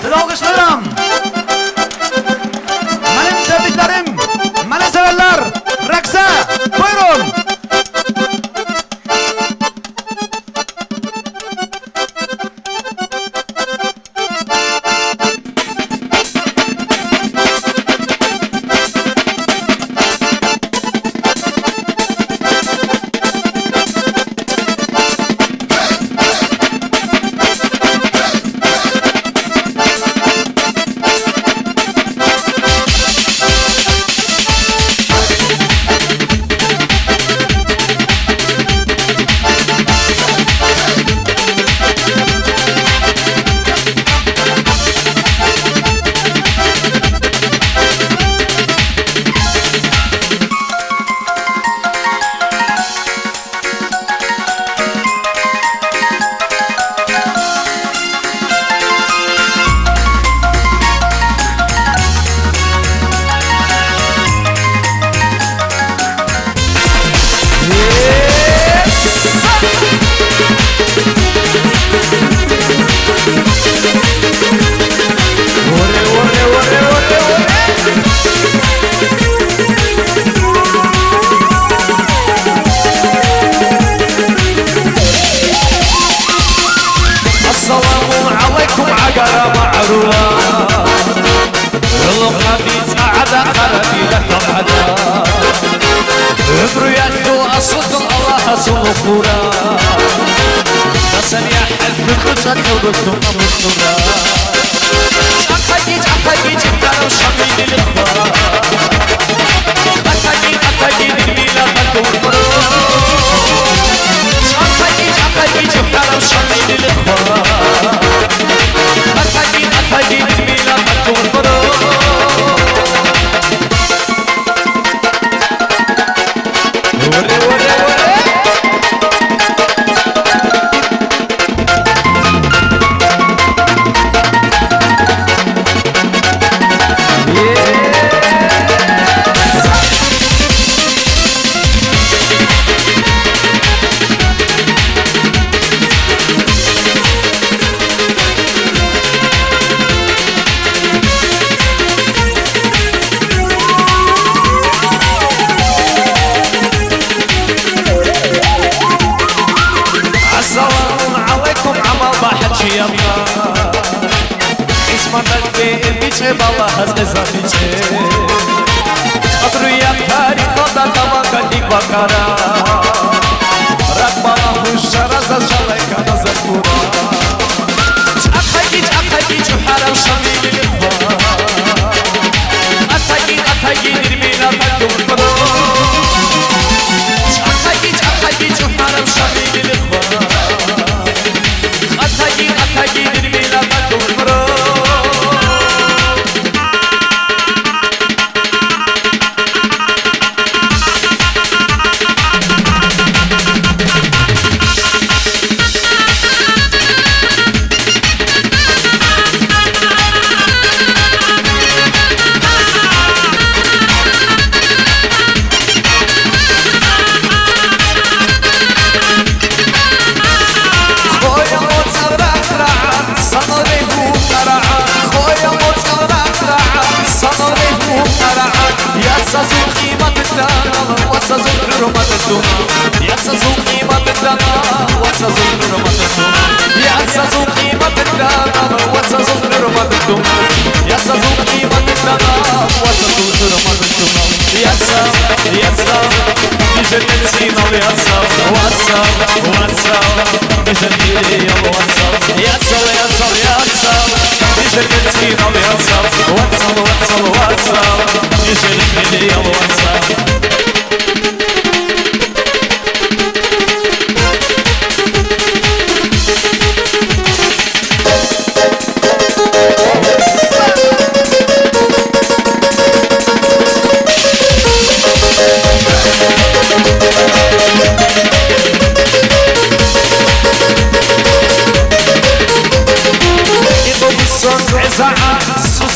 Size alkışlarım. Benim sevdiklerim, beni severler. Raksa, buyurun.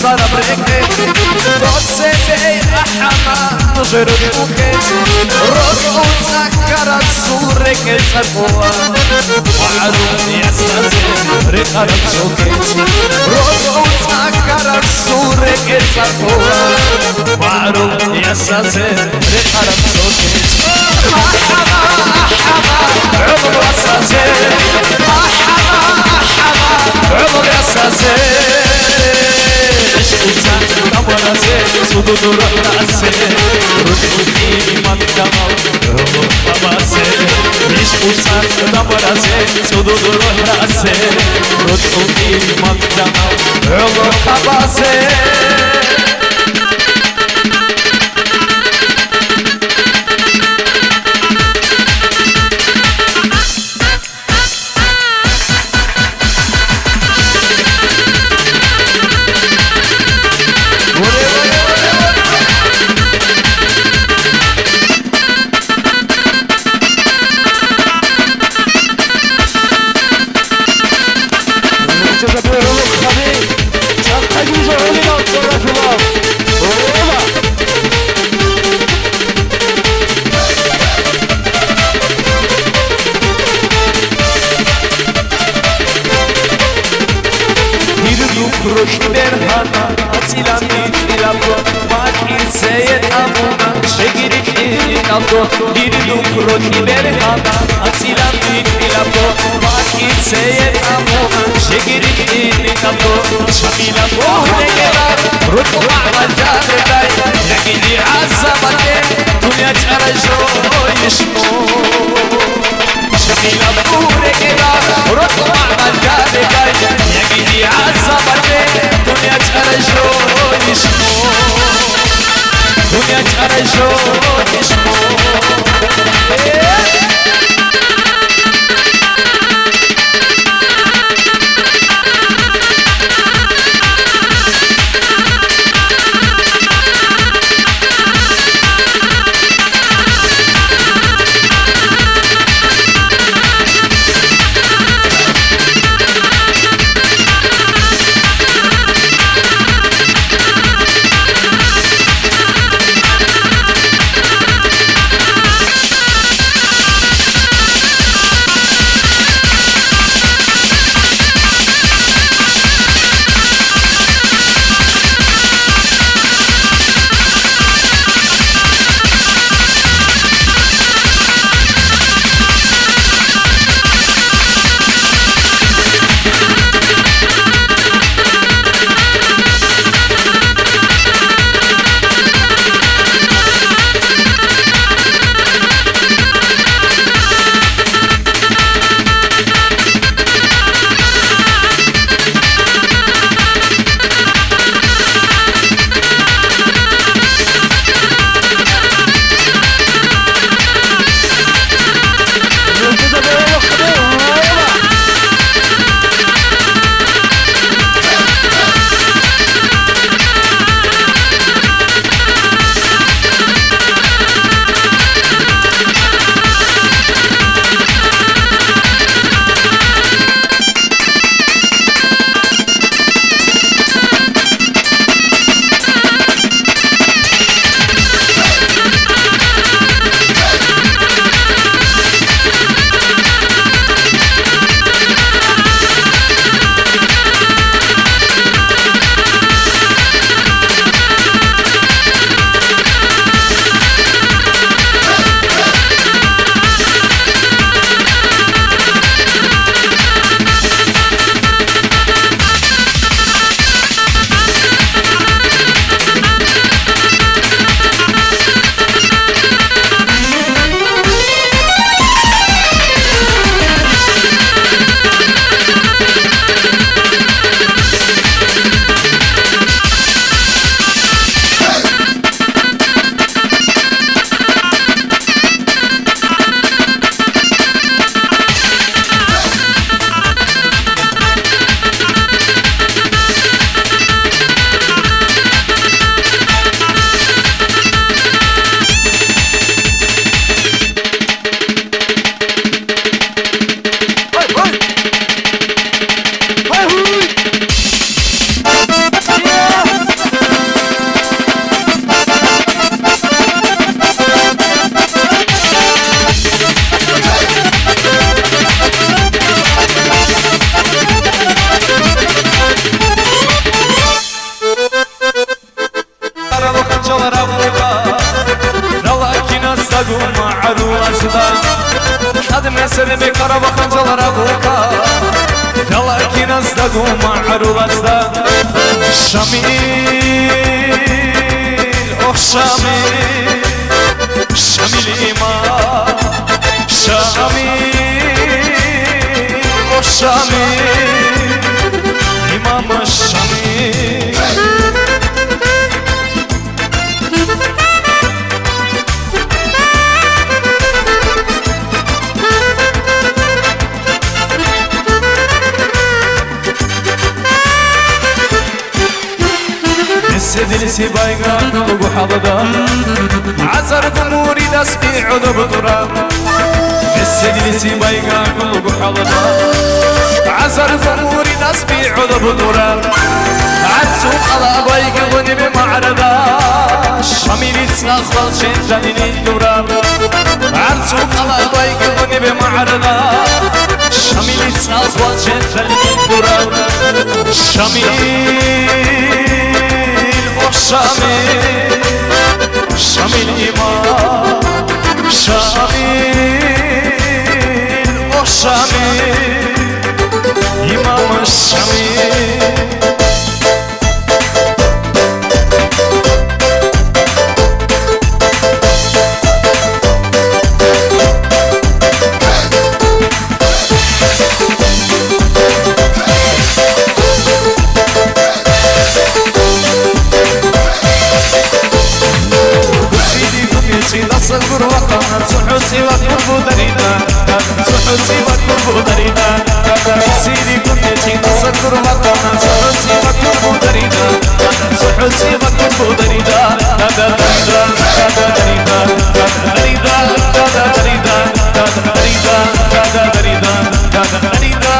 صار بريك دوت سيدي حما نظر بوكت رضو تذكر الصورة كالسقوة وعروض يسازل رقر بسوكت رضو تذكر الصورة كالسقوة وعروض يسازل رقر بسوكت حما عمر يسازل حما عمر يسازل عشق دمرازه صدود رأسه رجوعی من دماغ خباسه عشق دمرازه صدود رأسه رجوعی من دماغ خباسه روش برهانا أصيلا ميتلابو ماكي سيد أبونا شجري نابو ديرلو روش برهانا أصيلا ميتلابو ماكي سيد أبونا شجري نابو شميلا بوهنيرا ركو معنا جاري يجي عزبتي دنيا ترجو يشمو شميلا بوهنيرا ركو معنا جاري يجي عزبتي دنيا ترجو يشمو دنيا ترجو يشمو سر به کارواخانجاlar ابوکا دلکی نزد گو معروضه شمیل او شمیل شمیل ما شمیل او شمیل امام شمیل سدلسي بايقا نلقو حضدا عزر ثموري داس بيعود بطراب السدلسي بايقا نلقو حضدا عزر ثموري داس بيعود بطراب عزوق على بايقا غني بمعرضا شميلي تسنخل شنجاني للدراب عزوق على بايقا غني بمعرضا شميلي تسنخل شنجاني للدراب شميل شامل شامل إمام شامل أو شامل إمام شامل صغر وطن سحوسي وكربو دريدا سحوسي وكربو دريدا سيدي كنتي صغر وطن سحوسي وكربو دريدا سحوسي وكربو دريدا دريدا دريدا دريدا دريدا دريدا دريدا دريدا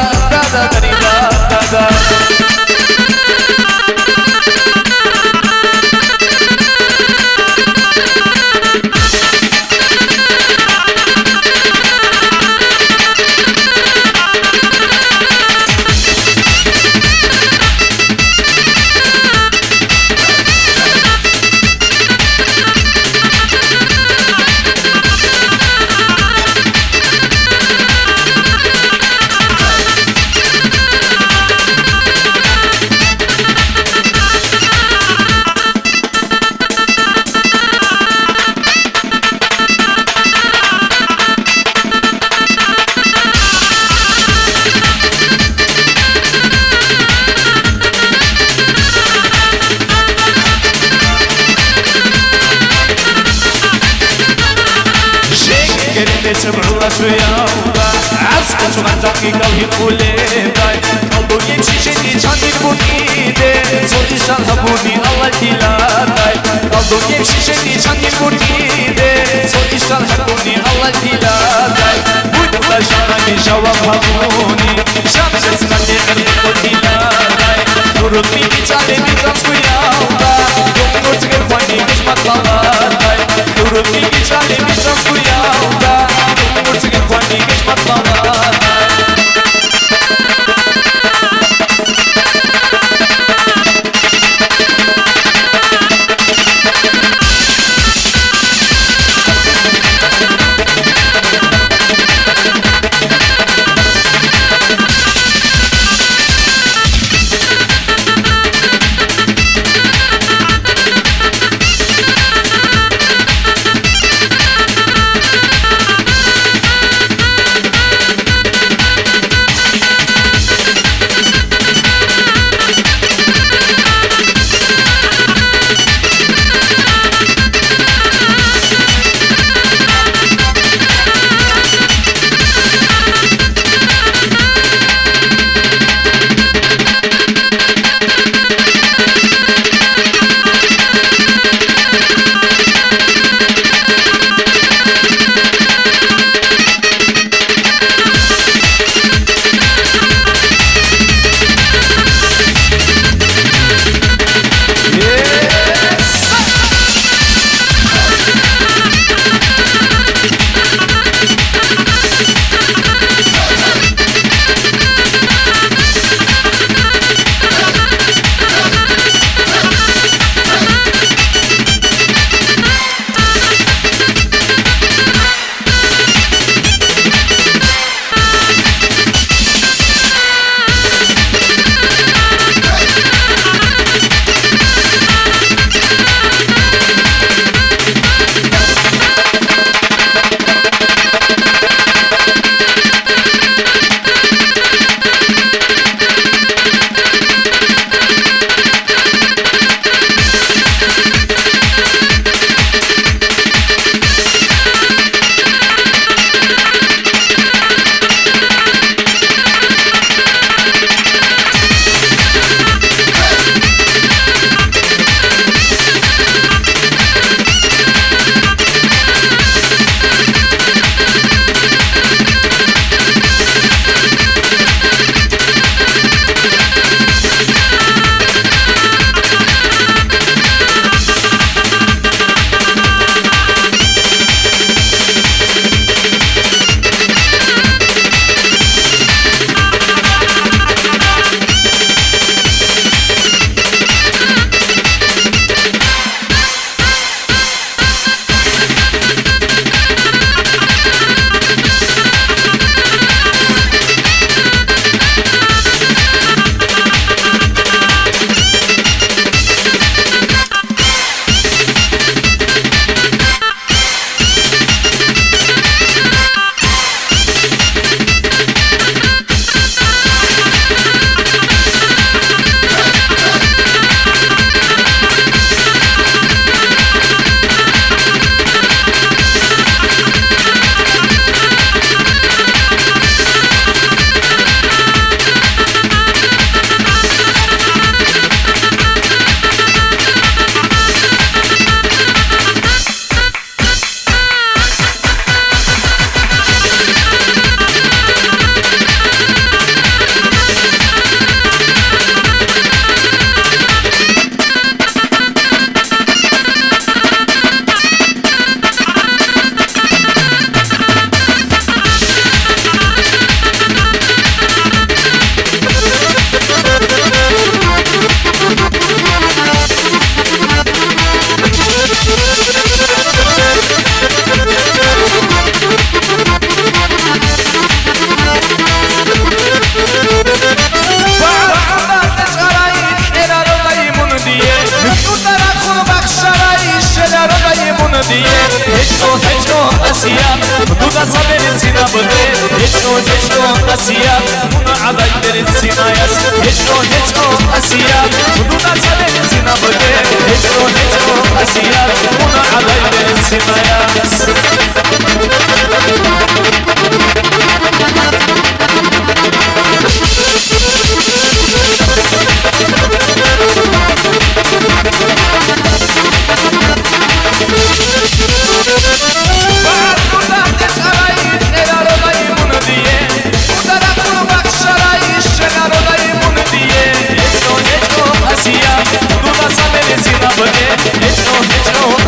سمعوا أسويا عسكت غندقي قلبي قولي باي قلبو يمشي شدي جاني بونيدي صوتي شرهبوني الله الدلال قلبو يمشي شدي جاني بونيدي صوتي شرهبوني الله الدلال بود الله شرمي جواب هبوني شامل اسمتي غريب الدلال نورد بيدي جاني بيجان سويا يوم نورتك الفاني مش مطلال نورد بيدي جاني بيجان سويا Urțigă foanii ești matlalat أسياب هنا على الدرسنا ياس هجرو أسياب هنا على الدرسنا بدي هجرو أسياب هنا على الدرسنا ياس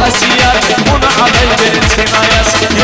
Asiyat, buna alay verin sinayas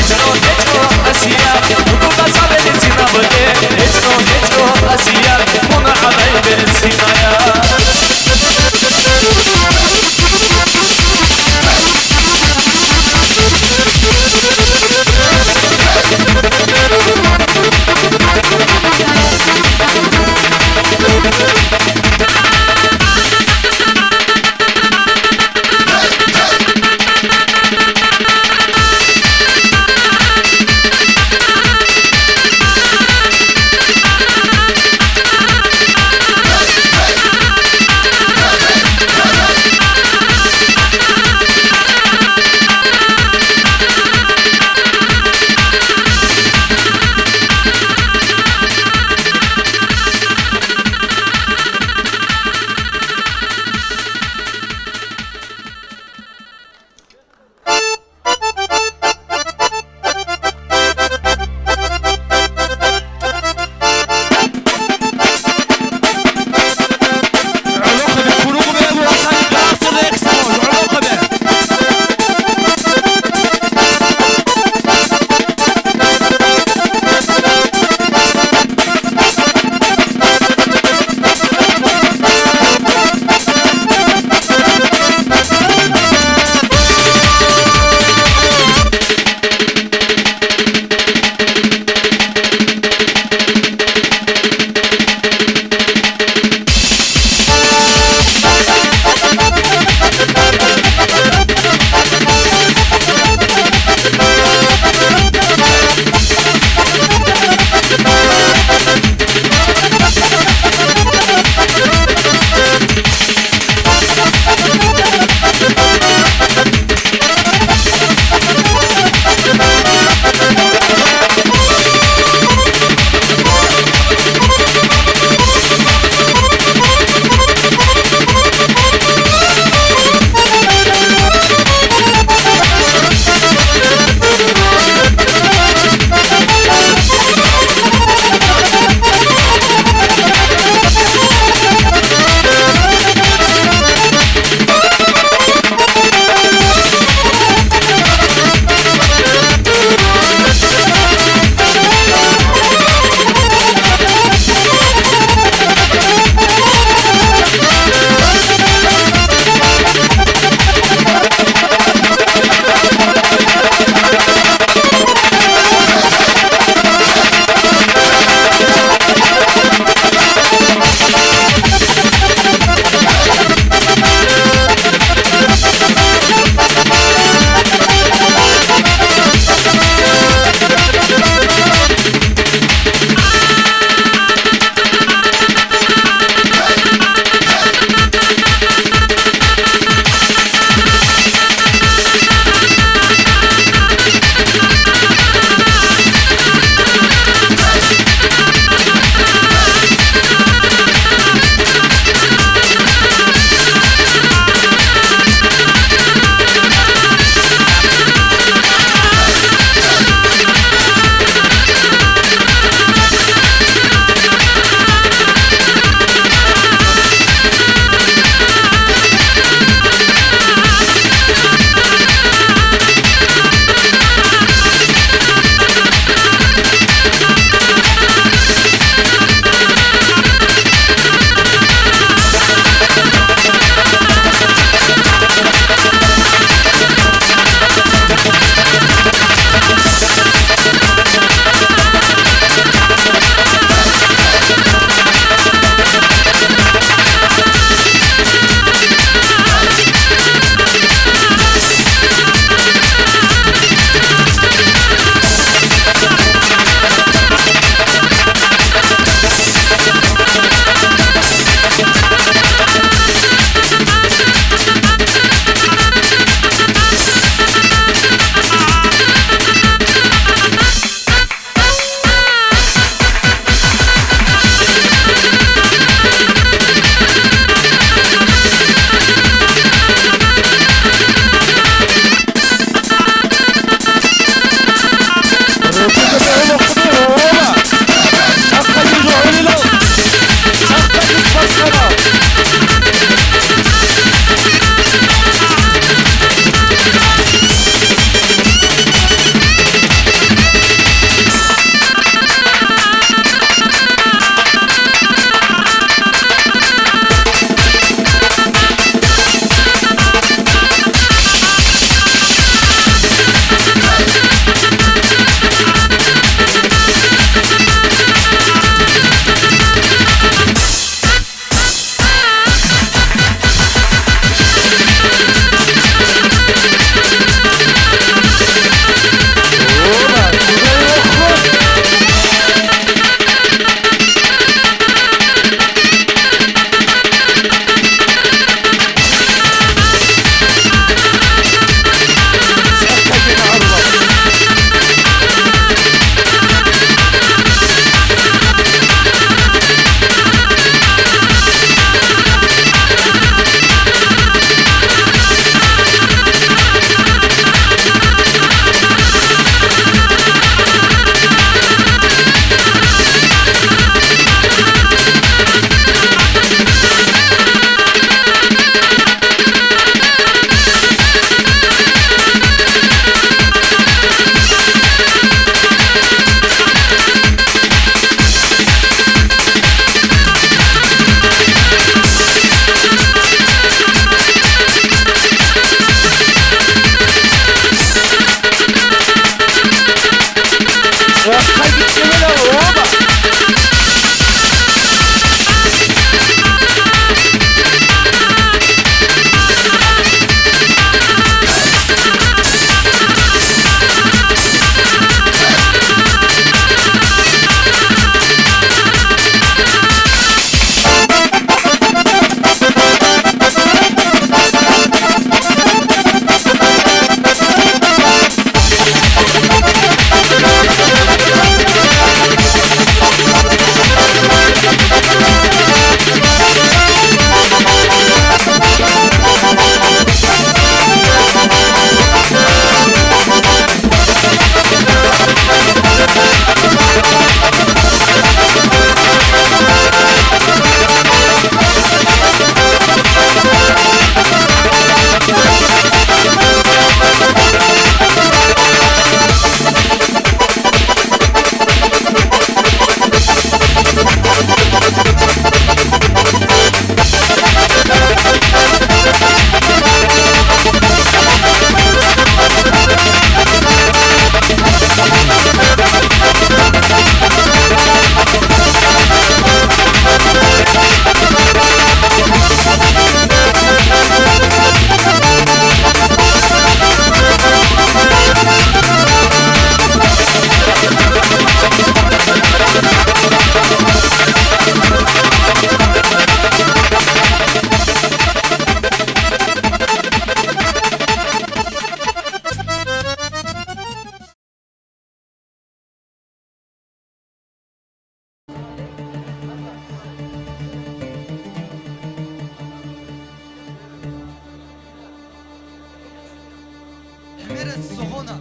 soğona,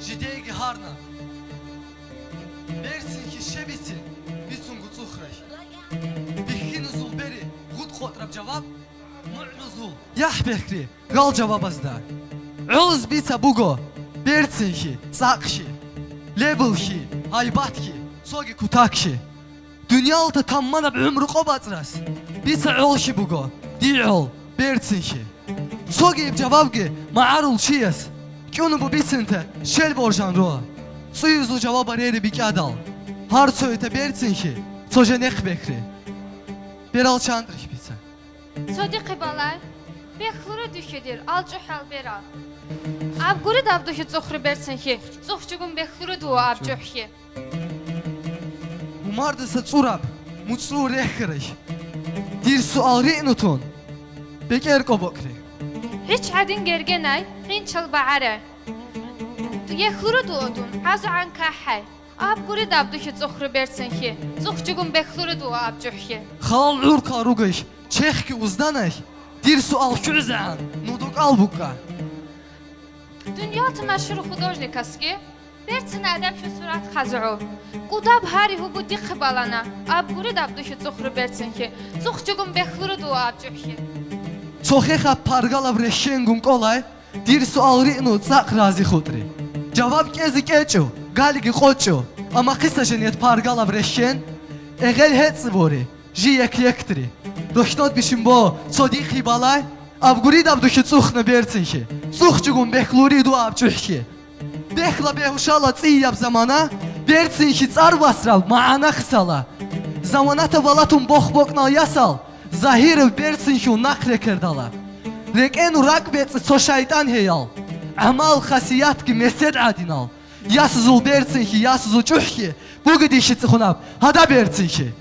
jideygi harna. Bersin ki şebisi, bitsun gutukhray. Bihkin uzul beri, gud kotrab cevap, mu'nuzul. Yah bekri, gal cevap azda. Uz bita bugo, bersin ki, sakşi. Label ki, haybat ki, sogi kutak ki. Dünya altı tammana bir ömrü kobatras. Bita ol ki bugo, di ol, bersin ki. Sogi cevap ki, ma'arul çiyas. Ki onu bu bitinte, şel borjan roa. Suyuzu cevap arayri bir kadal. Har söğüte bersin ki, soja nek bekri. Beral çandırış bitse. Sodiqi balay, bexlura düşedir, alcuhal beral. Abguri davduhi zuhru bersin ki, zuhçugun bexlura dua abcuh ki. Umardısa tsurab, mutslu rehkırış. Dir sual ri'nutun, beker kobokri. Hiç adin gergenay, rinçal ba'are. Yexlura duodun, azu an kahay. Abguri davduhi zuhru bersin ki, zuhçugun bexlura dua abcuh ki. Xal ur karugış, çex ki uzdanay. Dir sual küzan, nuduk al buka. Dünyatı məşhur xudojnikas ki, bersin adam şu surat xazu'u. Qudab hari hu bu diqi balana, abguri davduhi zuhru bersin ki, zuhçugun bexlura dua abcuh ki. Çoxexa pargalav reşengun kolay, dir sual ri'nu tsaq razi xudri. Cevap kezi keçu, galgi xoçu. Ama qisa jeniyet pargalav reşen, eğel hetsi bori, ji yektri. Doşnot bişim bo, sodiqi balay, abguri davduhi tsuxna bersin ki, tsuxçugun bexluri dua abcuh ki. Bexla behuşala tsiyab zamana, bersin ki tsar basral, maana xisala. Zamanata balatun boknal yasal, zahir bersin ki nakre kerdala. Rekenu rak betsi so şeytan heyal. Amal xasiyat ki mesed adinal. Yasızul bersin ki, yasızul çuh ki, bu gidişi tsixunab, hada bersin ki.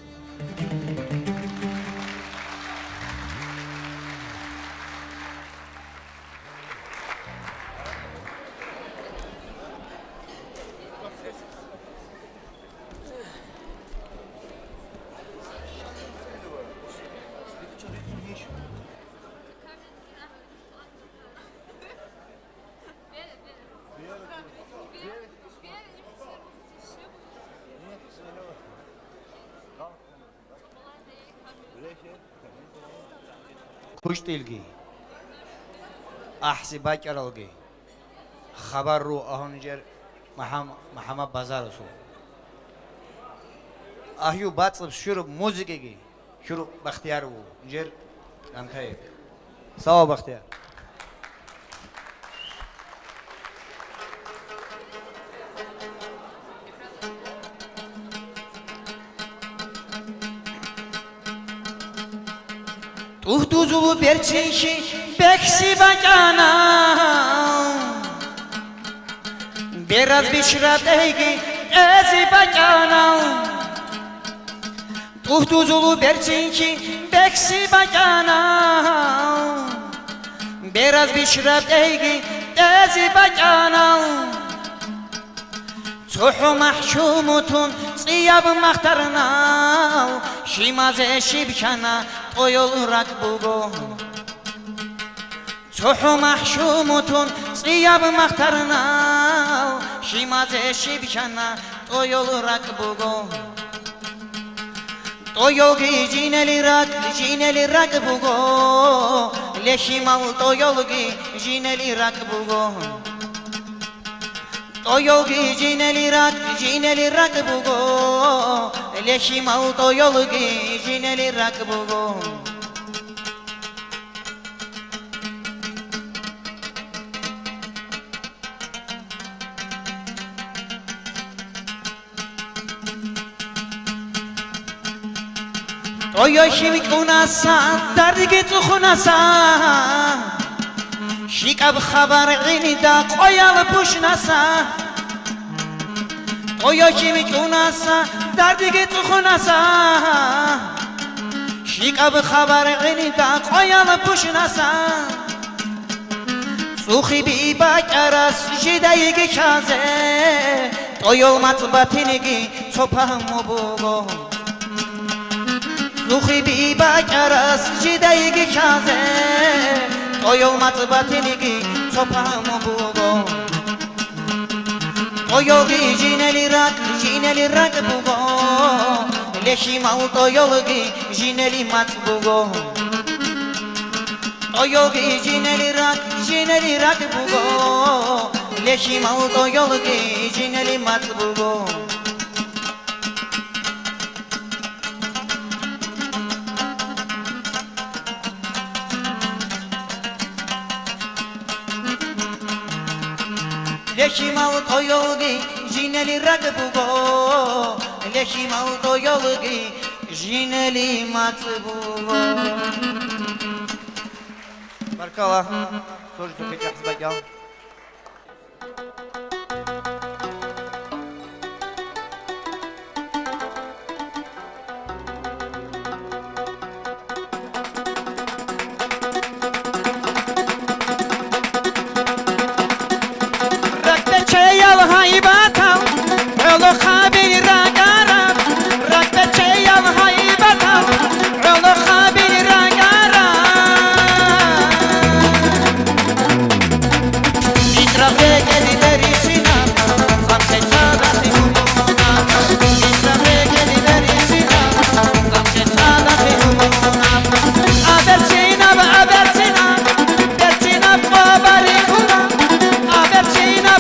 خوش دلگی احسی بچرالگی خبر رو آهنجر محمد بازار سو آهیو باتصب شروع موزیکی شروع بختیار و جر نمکای سوا بختیار Tuhtuzu berçin ki beksi bacana Biraz bişrat eygi ezi bacana Tuhtuzu berçin ki beksi bacana Biraz bişrat eygi ezi bacana Çoğu mahşumutun tsiyab mahtarna Şimaze şibkana toyol rak bugo Çoğu mahşumutun tsiyab mahtarna Şimaze şibkana toyol rak bugo Toyol gi jineli rak bugo Leşimal toyol gi jineli rak bugo Toyol gi jineli rak bugo Leşimal toyol gi jineli rak bugo Toyo shimik unasa dargi tukhunasa Shikab khabar g'inida qo'yal pushnasa Toyo shimik unasa dargi tukhunasa Shikab khabar g'inida qo'yal pushnasa Sukhi bi bakaras jidaygi kaze Toyo matbatinigi topam bugo Sukhi bi bakaras jidaygi kaze Toyo matbatinigi topam bugo Toyogi jineli rak bugo Leshi mal toyogi jineli mat bugo Toyogi jineli rak bugo Leshi mal toyogi jineli mat bugo Leşimal toyolgi jineli rakbugo Leşimal toyolgi jineli matbugo Barkallah. Soru sohbet yapsın bakalım. Rakbeçeyal haybatam Olo khabir ragara Rakbeçeyal haybatam Olo khabir ragara İtrafe geliver içina Zamke çadati humuna İtrafe geliver içina Zamke çadati humuna Aberçina aberçina Berçina babari huna Aberçina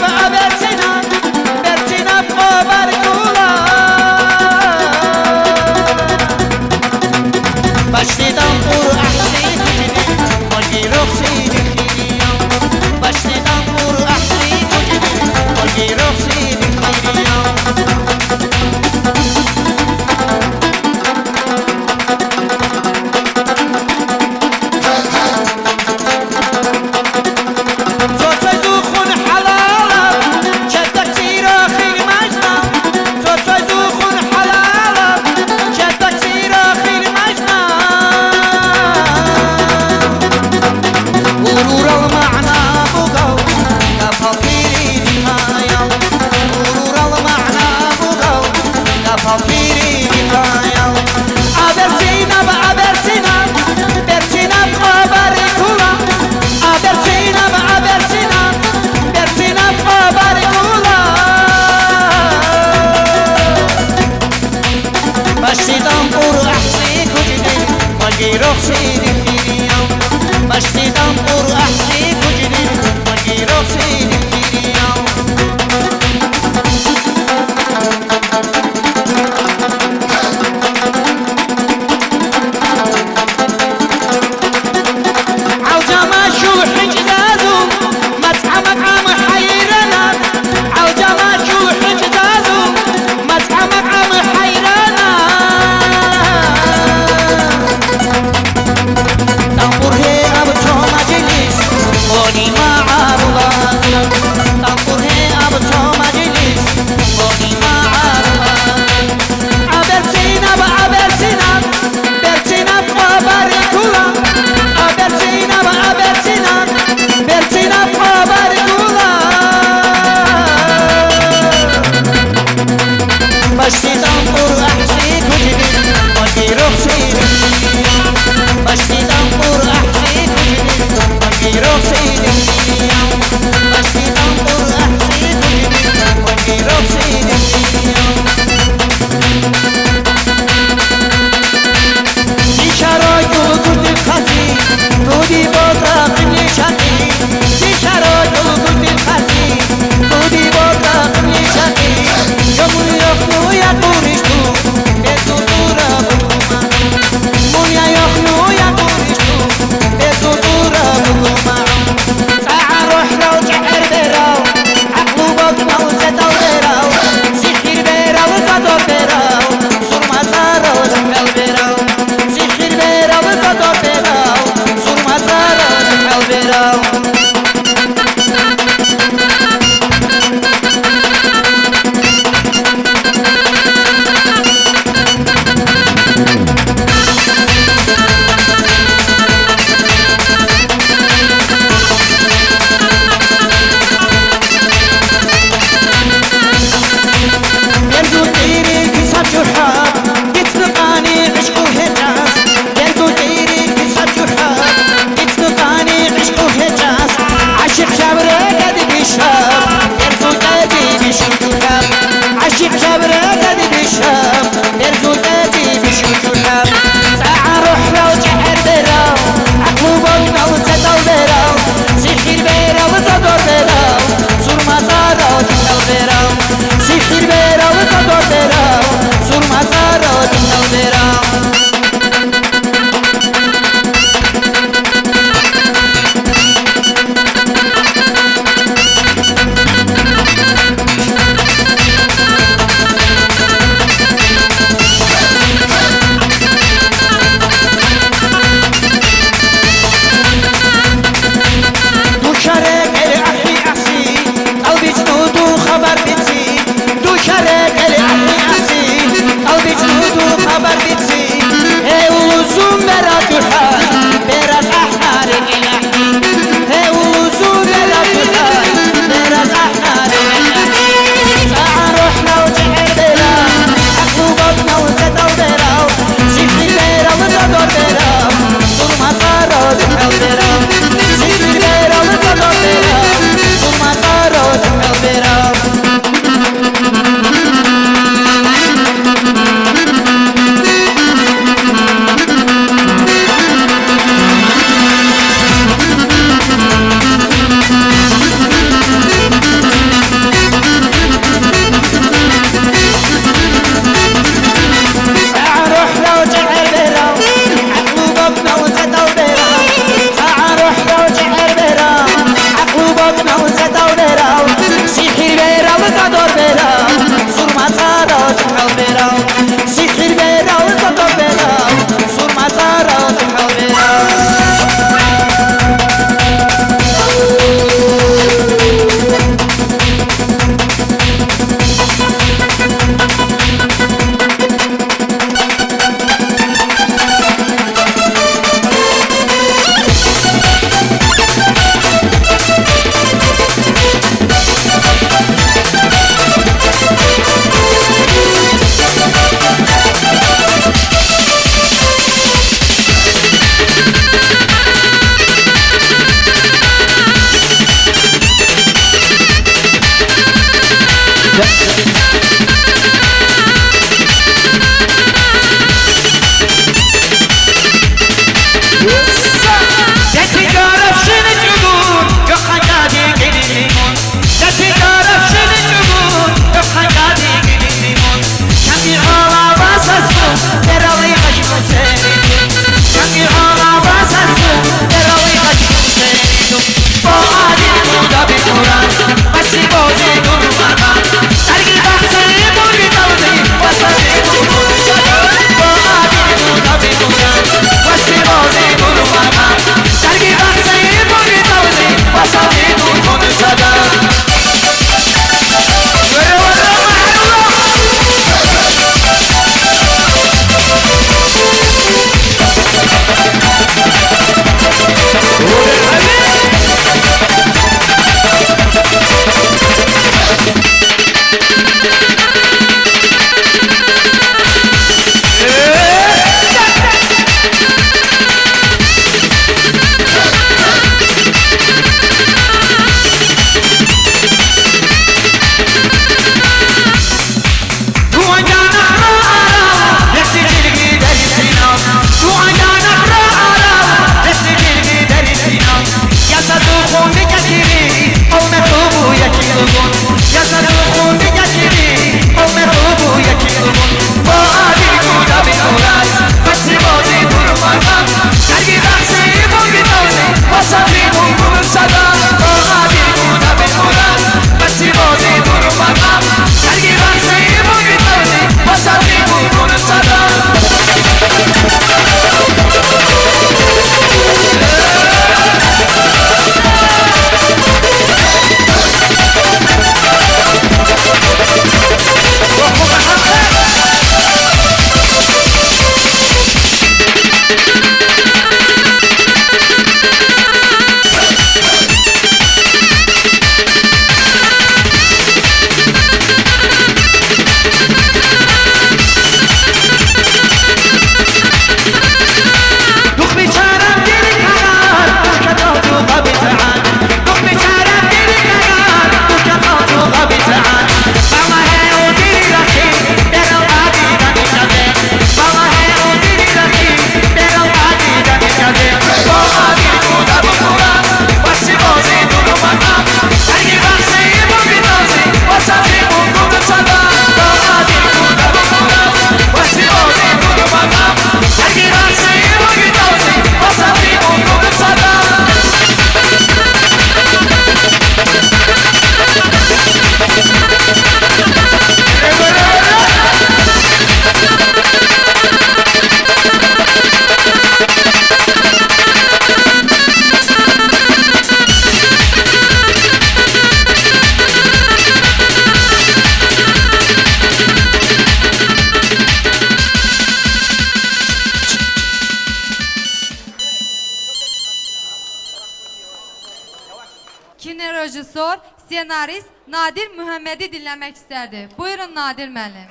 kinorejissor, senarist Nadir Mühəmmədi dinləmək istərdi. Buyurun Nadir müəllim.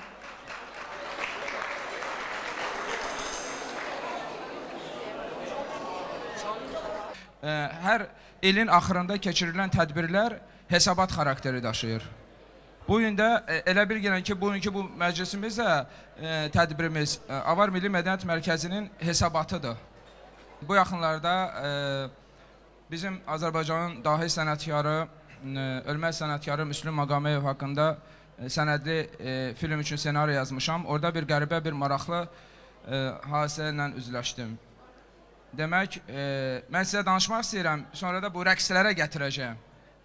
Hər ilin axırında keçirilən tədbirlər hesabat xarakteri daşıyır. Bu gün də elə bir gələn ki, bugünkü bu məclisimiz də tədbirimiz Avar Milli Mədəniyyət Mərkəzinin hesabatıdır. Bu yaxınlarda bizim Azərbaycanın dahi sənətkarı, ölməz sənətkarı Müslüm Maqameyev haqqında sənədli film üçün senari yazmışam. Orada bir qəribə, bir maraqlı hadisə ilə üzləşdim. Demək, mən sizə danışmaq istəyirəm, sonra da bu rəqslərə gətirəcəyəm.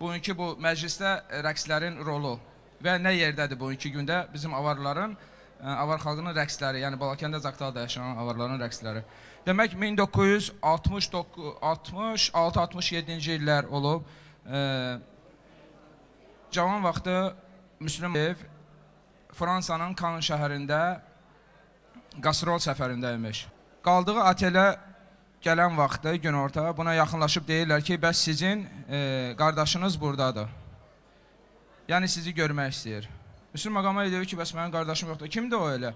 Bugünkü bu məclisdə rəqslərin rolu və nə yerdədir bugünkü gündə bizim avarların, avar xalqının rəqsləri, yəni Balakəndə Zaqatalada yaşanan avarların rəqsləri. Demək, 1966-67-ci illər olub. Cavan vaxtı Müslüm Maqameyev Fransanın Cannes şəhərində qastrol səfərində imiş. Qaldığı otelə gələn vaxtı, günorta, buna yaxınlaşıb deyirlər ki, bəs sizin qardaşınız buradadır. Yəni, sizi görmək istəyir. Müslüm Maqameyev deyir ki, bəs mənim qardaşım yoxdur. Kimdir o elə?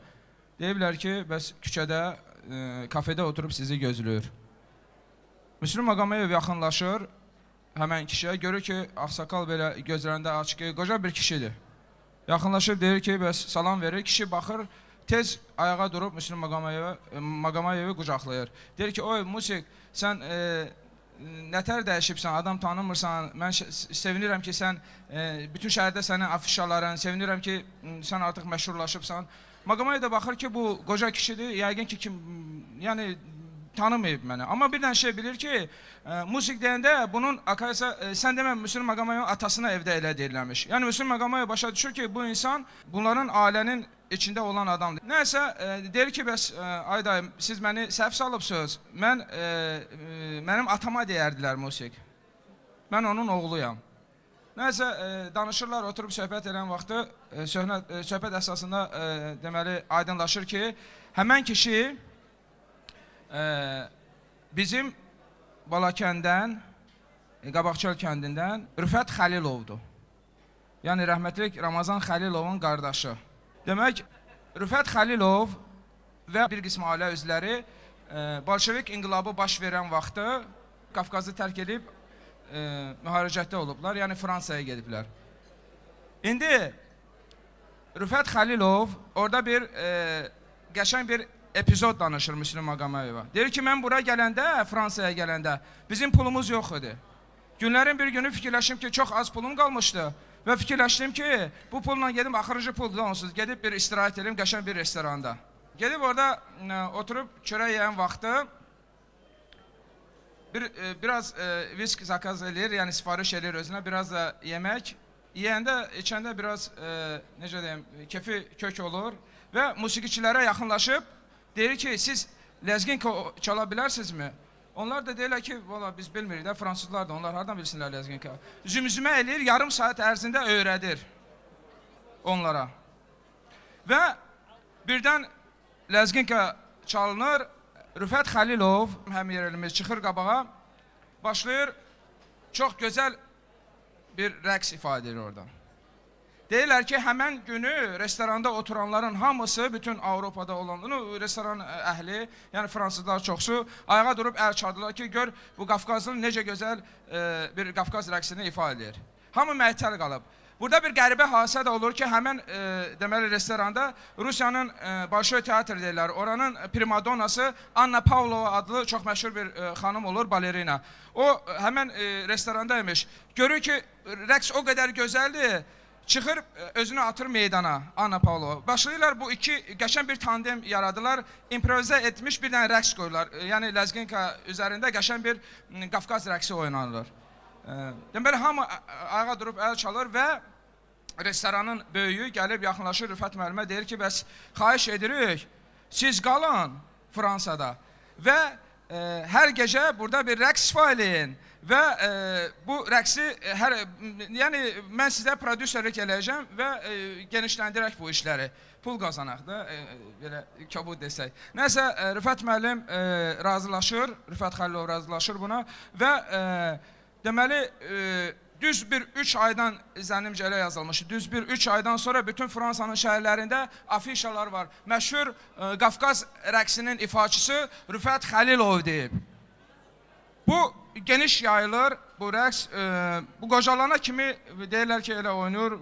Deyirlər ki, bəs küçədə, kafedə oturub sizi gözləyir. Müslüm Maqameyev yaxınlaşır həmən kişiyə, görür ki, ağsaqal belə gözlərində açıq, qoca bir kişidir. Yaxınlaşıb deyir ki, bəs salam verir, kişi baxır, tez ayağa durub Müslüm Maqameyevi qucaqlayır. Deyir ki, oy Musik, sən nətər dəyişibsən, adam tanımırsan, mən sevinirəm ki, sən bütün şəhərdə sənin afişaların, sevinirəm ki, sən artıq məşhurlaşıbsan. Maqameyev də baxır ki, bu qoca kişidir, yəqin ki, yəni tanımayıb mənə. Amma bir dənə şey bilir ki, Musik deyəndə bunun akaysa, sən demə Müslüm Maqameyevin atasına evdə elə deyirləmiş. Yəni Müslüm Maqameyev başa düşür ki, bu insan bunların ailənin içində olan adamdır. Nəysə, deyir ki, bəs ay dayım, siz məni səhv salıbsınız. Mənim atama deyərdilər Musik. Mən onun oğluyam. Nəysə, danışırlar, oturub söhbət edən vaxtı, söhbət əsasında deməli aydınlaşır ki, həmən kişi bizim Balakəndən, Qabaqçöl kəndindən Rüfət Xəlilovdur. Yəni, rəhmətlik Ramazan Xəlilovun qardaşı. Demək, Rüfət Xəlilov və bir qism ailə üzvləri Bolşevik inqilabı baş verən vaxtı Qafqazı tərk edib müharicətdə olublar, yəni Fransaya gediblər. İndi Rüfət Xəlilov orada bir qəşəng bir epizod danışır Müslüm Maqameyevə. Deyir ki, mən bura gələndə, Fransaya gələndə bizim pulumuz yox idi. Günlərin bir günü fikirləşdim ki, çox az pulum qalmışdı. Və fikirləşdim ki, bu pulla gedim, axırıcı puldur onsuz, gedib bir istirahət edim, qəşəng bir restoranda. Gedib orada oturub çörək yeyən vaxtı biraz visk zakaz edir, yəni sifariş edir özünə, biraz da yemək. Yeyəndə, içəndə biraz, necə deyim, kefi kök olur və musiqiçilərə yaxınlaşıb deyir ki, siz ləzginka çala bilərsinizmi? Onlar da deyirlər ki, valla biz bilmirik də, fransızlar da, onlar hardan bilsinlər ləzginka? Zümzümə eləyir, yarım saat ərzində öyrədir onlara. Və birdən ləzginka çalınır, Rüfət Xəlilov, həm yerelimiz çıxır qabağa, başlayır, çox gözəl bir rəqs ifadə edir oradan. Deyirlər ki, həmən günü restoranda oturanların hamısı, bütün Avropada olan, restoran əhli, yəni fransızlar çoxsu, ayağa durub əl çaldılar ki, gör bu Qafqazın necə gözəl bir Qafqaz rəqsini ifadə edir. Hamı məhtəl qalıb. Burada bir qəribə hadisə də olur ki, həmən deməli restoranda Rusiyanın Bolşoy teatr deyirlər, oranın primadonnası Anna Pavlova adlı çox məşhur bir xanım olur, balerina. O həmən restoranda imiş. Görür ki, rəqs o qədər gözəldir, çıxır, özünü atır meydana, Anna Pavlova. Başlayırlar, bu iki qəşəng bir tandem yaradılar, improvizə etmiş bir dənə rəqs qoyurlar. Yəni, ləzginka üzərində qəşəng bir Qafqaz rəqsi oynanılır. Deməli, hamı ayağa durub əl çalır və restoranın böyüyü gəlib yaxınlaşır Rüfət müəllimə, deyir ki, bəs xahiş edirik, siz qalın Fransada və hər gecə burada bir rəqs fayleyin və bu rəqsi, yəni mən sizə prodüserlik eləyəcəm və genişləndirək bu işləri, pul qazanaq da, belə kabud desək. Nəsə, Rüfət müəllim razılaşır, Rüfət Xəlilov razılaşır buna və deməli, düz bir 3 aydan zənnimcə elə yazılmışdı. Düz bir 3 aydan sonra bütün Fransanın şəhərlərində afişalar var. Məşhur Qafqaz rəqsinin ifaçısı Rüfət Xəlilov deyib. Bu geniş yayılır, bu rəqs, bu qocalana kimi deyirlər ki, elə oynur,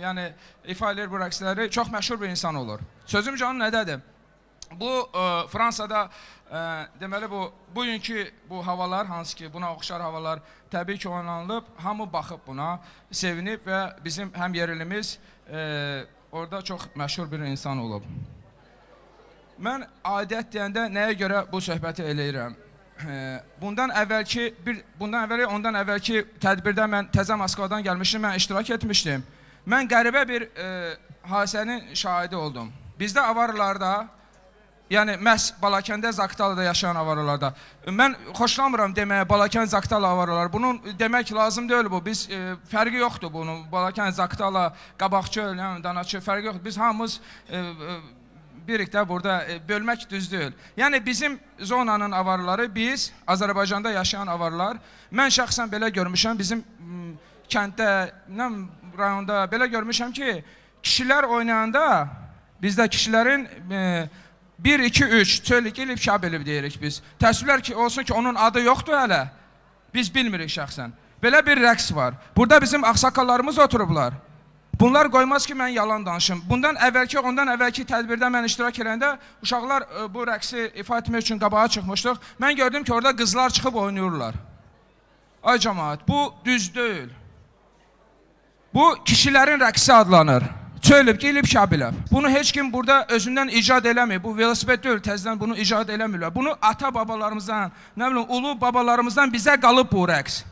yəni ifa edir bu rəqsləri, çox məşhur bir insan olur. Sözüm canım nədədir? Bu Fransada deməli bugünkü bu havalar, hansı ki buna oxşar havalar təbii ki oynanılıb, hamı baxıb buna, sevinib və bizim həm yerlimiz orada çox məşhur bir insan olub. Mən adət deyəndə nəyə görə bu söhbəti eləyirəm? Bundan əvvəlki, ondan əvvəlki tədbirdə mən təzə Moskvadan gəlmişdim, mən iştirak etmişdim. Mən qəribə bir hadisənin şahidi oldum. Bizdə avarlarda, yəni məhz Balakəndə, Zaqatalada yaşayan avaralarda. Mən xoşlamıram deməyə Balakən, Zaqatala avaralar. Bunun demək lazım deyil bu. Biz fərqi yoxdur bunun. Balakən, Zaqatala, Qabaqçı, Danaçı fərqi yoxdur. Biz hamımız birlikdə burada bölmək düz deyil. Yəni bizim zonanın avarları, biz Azərbaycanda yaşayan avarlar, mən şəxsən belə görmüşəm, bizim kənddə, rayonda belə görmüşəm ki, kişilər oynayanda, bizdə kişilərin 1, 2, 3 çölük elib, şab elib deyirik biz. Təəssüflər ki, olsun ki, onun adı yoxdur hələ, biz bilmirik şəxsən. Belə bir rəqs var. Burada bizim ağsaqqallarımız oturublar. Bunlar qoymaz ki, mən yalan danışım. Bundan əvvəlki, ondan əvvəlki tədbirdə mən iştirak edəndə uşaqlar bu rəqsi ifa etmək üçün qabağa çıxmışdıq. Mən gördüm ki, orada qızlar çıxıb oynayırlar. Ay cəmaət, bu düz deyil. Bu kişilərin rəqsi adlanır. Çölüb, gelib, şabiləb. Bunu heç kim burada özündən icad eləmir. Bu velosiped deyil, təzdən bunu icad eləmirlər. Bunu ata-babalarımızdan, nə bilim, ulu babalarımızdan bizə qalıb bu rəqs.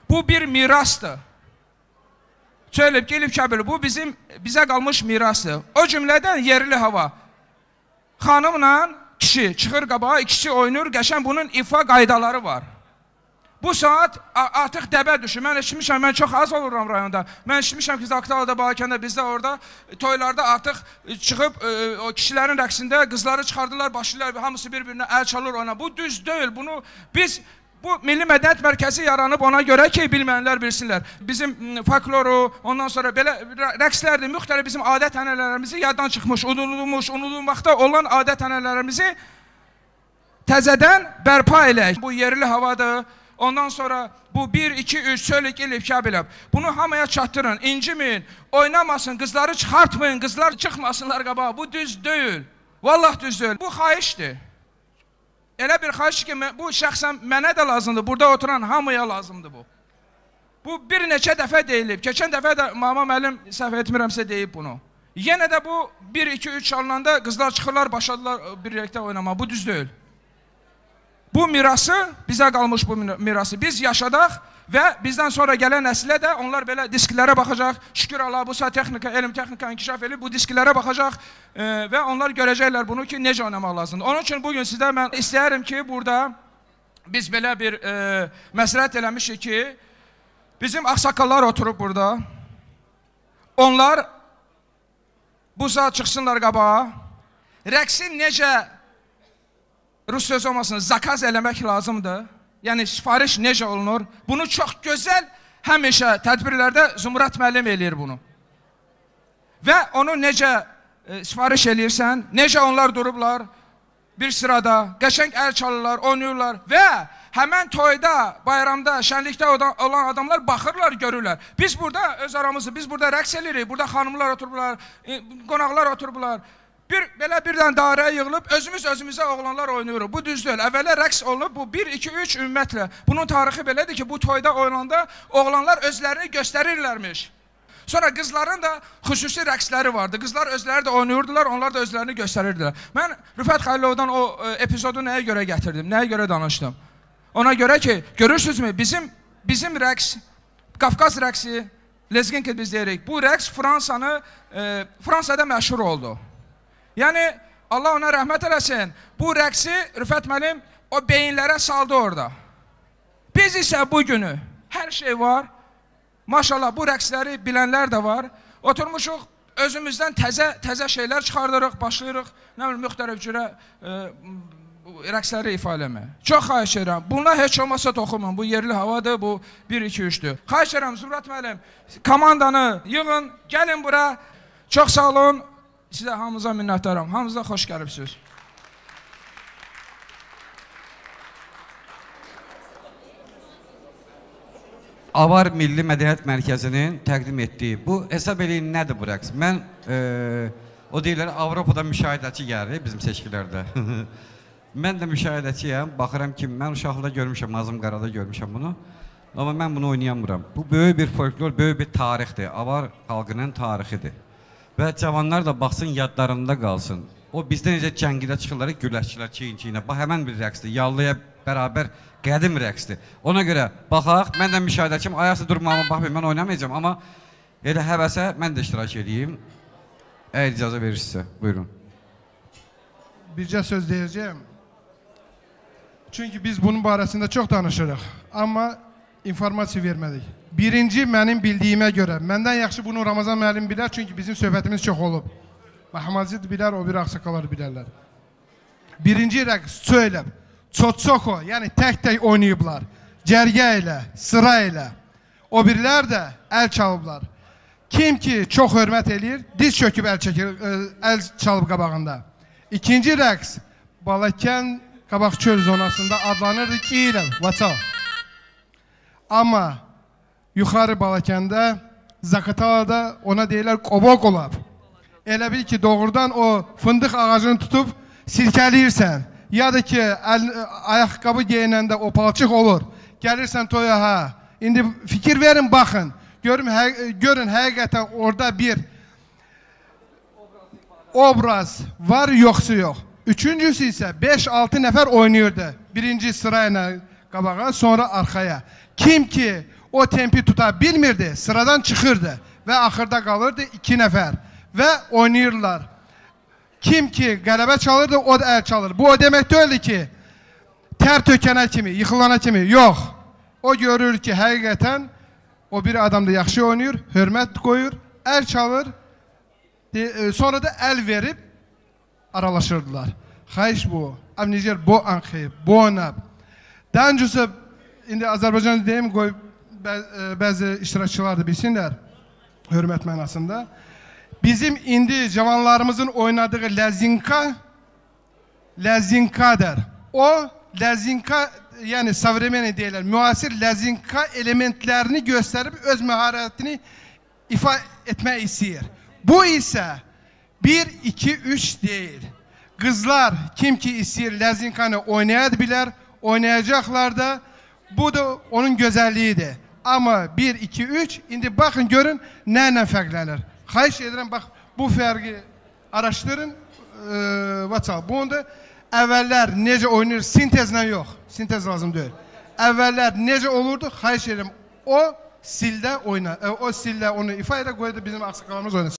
Bu bir mirasdır. Çölüb, gelib, şabiləb. Bu bizə qalmış mirasdır. O cümlədən yerli hava. Xanımla kişi çıxır qabağa, ikisi oynur, qəşən bunun ifa qaydaları var. Bu saat artıq dəbə düşür. Mən eşitmişəm, mən çox az oluram rayonda. Mən eşitmişəm ki, Zaqatalada, Balakəndə, bizdə orada toylarda artıq çıxıb o kişilərin rəqsində qızları çıxardılar, başlayırlar, hamısı bir-birinə əl çalır ona. Bu düz deyil. Bunu biz, bu Milli Mədəniyyət Mərkəzi yaranıb ona görə ki, bilməyənlər bilsinlər. Bizim folkloru, ondan sonra belə rəqslərdir, müxtəlif bizim adət-ənənələrimizi yaddan çıxmış, unudulmaqda olan adət-ənənələrimizi təzədən bərpa eləyək. Bu yerli havadır. Ondan sonra bu 1, 2, 3 çölük elib, şabiləb. Bunu hamıya çatdırın, inciməyin, oynamasın, qızları çıxartmayın, qızlar çıxmasınlar qabağa. Bu düz deyil. Vallahi düz deyil. Bu xahişdir. Elə bir xahiş ki, bu şəxsən mənə də lazımdır, burada oturan hamıya lazımdır bu. Bu bir neçə dəfə deyilib. Keçən dəfə də Mama müəllim səhv etmirəmsə deyib bunu. Yenə də bu 1, 2, 3 çalınanda qızlar çıxırlar, başladılar birlikdə oynamağa. Bu düz deyil. Bu mirası, bizə qalmış bu mirası biz yaşadaq və bizdən sonra gələn nəslə də onlar belə disklərə baxacaq. Şükür Allah, bu saat elm texnika inkişaf edib, bu disklərə baxacaq və onlar görəcəklər bunu ki, necə oynamaq lazımdır. Onun üçün bugün sizdə mən istəyərim ki, burada biz belə bir məsləhət eləmişik ki, bizim ağsaqqallar oturub burada. Onlar bu saat çıxsınlar qabağa. Rəqsin necə Rus söz olmasın, zakaz eləmək lazımdır. Yəni, sifariş necə olunur? Bunu çox gözəl həmişə tədbirlərdə Zümrət müəllim eləyir bunu. Və onu necə sifariş eləyirsən, necə onlar durublar bir sırada, qəşəng əl çalırlar, oynayırlar və həmən toyda, bayramda, şənlikdə olan adamlar baxırlar, görürlər. Biz burada öz aramızı, biz burada rəqs eləyirik, burada xanımlar oturublar, qonaqlar oturublar. Belə birdən dairəyə yığılıb, özümüzə oğlanlar oynayırıq. Bu düz deyil. Əvvəllər rəqs olunub, bu 1, 2, 3 ümumiyyətlə. Bunun tarixi belədir ki, bu toyda oynanda oğlanlar özlərini göstərirlərmiş. Sonra qızların da xüsusi rəqsləri vardı. Qızlar özləri də oynayırdılar, onlar da özlərini göstərirdilər. Mən Rüfət Xəlilovdan o epizodu nəyə görə gətirdim, nəyə görə danışdım? Ona görə ki, görürsünüzmü, bizim rəqs, Qafqaz rəqsi, lezginki biz deyirik, bu rəqs Fransada məşhur oldu. Yəni, Allah ona rəhmət eləsin, bu rəqsi Rüfət müəllim o beyinlərə saldı orada. Biz isə bu günü, hər şey var, maşallah bu rəqsləri bilənlər də var, oturmuşuq, özümüzdən təzə şeylər çıxardırıq, başlayırıq, nə bilim, müxtəlif cürə rəqsləri ifa eləmək. Çox xahiş edirəm. Bunlar heç olmasa toxunmayın. Bu yerli havadır, bu 1-2-3-dür. Xahiş edirəm Zümrət müəllim, komandanı yığın, gəlin bura. Çox sağ olun. Sizə hamınıza minnətdaram. Hamınıza xoş gəlibsiniz. Avar Milli Mədəniyyət Mərkəzinin təqdim etdiyi bu hesab eləyin nədir bu rəqs? Mən o deyirlər Avropada müşahidəçi gəlir bizim seçkilərdə. Mən də müşahidəçiyəm. Baxıram ki, mən uşaqlıqda görmüşəm, Azımqarada görmüşəm bunu. Amma mən bunu oynayamıram. Bu böyük bir folklor, böyük bir tarixdir. Avar xalqının tarixidir. Və cavanlar da baxsın, yadlarında qalsın. O bizdə necə cəngidə çıxırlar, güləşçilər çiyin-çiyinə. Bax, həmən bir rəqsdir. Yallıya bərabər qədim rəqsdir. Ona görə baxaq, mən də müşahidəçiyim, ayaqsa durmağıma baxmayın, mən oynamayacağım. Amma elə həvəsə mən də iştirak edeyim. Əgər icazə verirsinizsə, buyurun. Bircə söz deyəcəyim. Çünki biz bunun barəsində çox danışırıq. Amma informasiya vermədik. Birinci, mənim bildiyimə görə, məndən yaxşı bunu Ramazan müəllim bilər, çünki bizim söhbətimiz çox olub. Mahmazid bilər, o bir ağsaqqalar bilərlər. Birinci rəqs söyləb, çot-çoko, yəni tək-tək oynayıblar. Cərgə ilə, sıra ilə. O birilər də əl çalıblar. Kim ki çox hörmət eləyir, diz çöküb əl çalıb qabağında. İkinci rəqs, Balakən qabaq çöl zonasında adlanırdı ki, Vaçal. Amma yuxarı Balakəndə, Zaqatalada ona deyirlər qobok olab. Elə bil ki, doğrudan o fındıq ağacını tutub sirkəliyirsən. Ya da ki, ayaqqabı geyinəndə o palçıq olur. Gəlirsən toya, ha. İndi fikir verin, baxın. Görün, həqiqətən orada bir obraz var, yoxsa yox. Üçüncüsü isə 5-6 nəfər oynayırdı. Birinci sırayla qabağa, sonra arxaya. Kim ki o tempi tuta bilmirdi, sıradan çıxırdı və axırda qalırdı 2 nəfər və oynayırlar. Kim ki qələbə çalırdı, o da əl çalır. Bu o demək deyildi ki, tər tökənə kimi, yıxılana kimi, yox. O görür ki, həqiqətən o bir adam da yaxşı oynayır, hörmət qoyur, əl çalır, sonra da əl verib aralaşırdılar. Xahiş bu, Avnicer, bu anxi, bu onab. Daha öncəsi, indi Azərbaycan deyim, qoy, bəzi iştirakçılar da bilsinlər, hörmət mənasında. Bizim indi cavanlarımızın oynadığı Ləzinkadır. O, Ləzinka, yəni savremeni deyirlər, müasir Ləzinka elementlərini göstərib öz məharətini ifa etmək istəyir. Bu isə 1, 2, 3 deyil. Qızlar kim ki istəyir Ləzinkanı oynaya bilər, oynayacaqlar da. Bu da onun gözəlliyidir. Amma 1, 2, 3, indi baxın görün nə ilə fərqlənir. Xahiş edirəm, bax, bu fərqi araşdırın. Bunu da əvvəllər necə oynayır, sintezlə yox. Sintez lazım deyil. Əvvəllər necə olurdu, xahiş edirəm, o sildə onu ifa ilə qoydu bizim ağsaqqalarımız oynasın.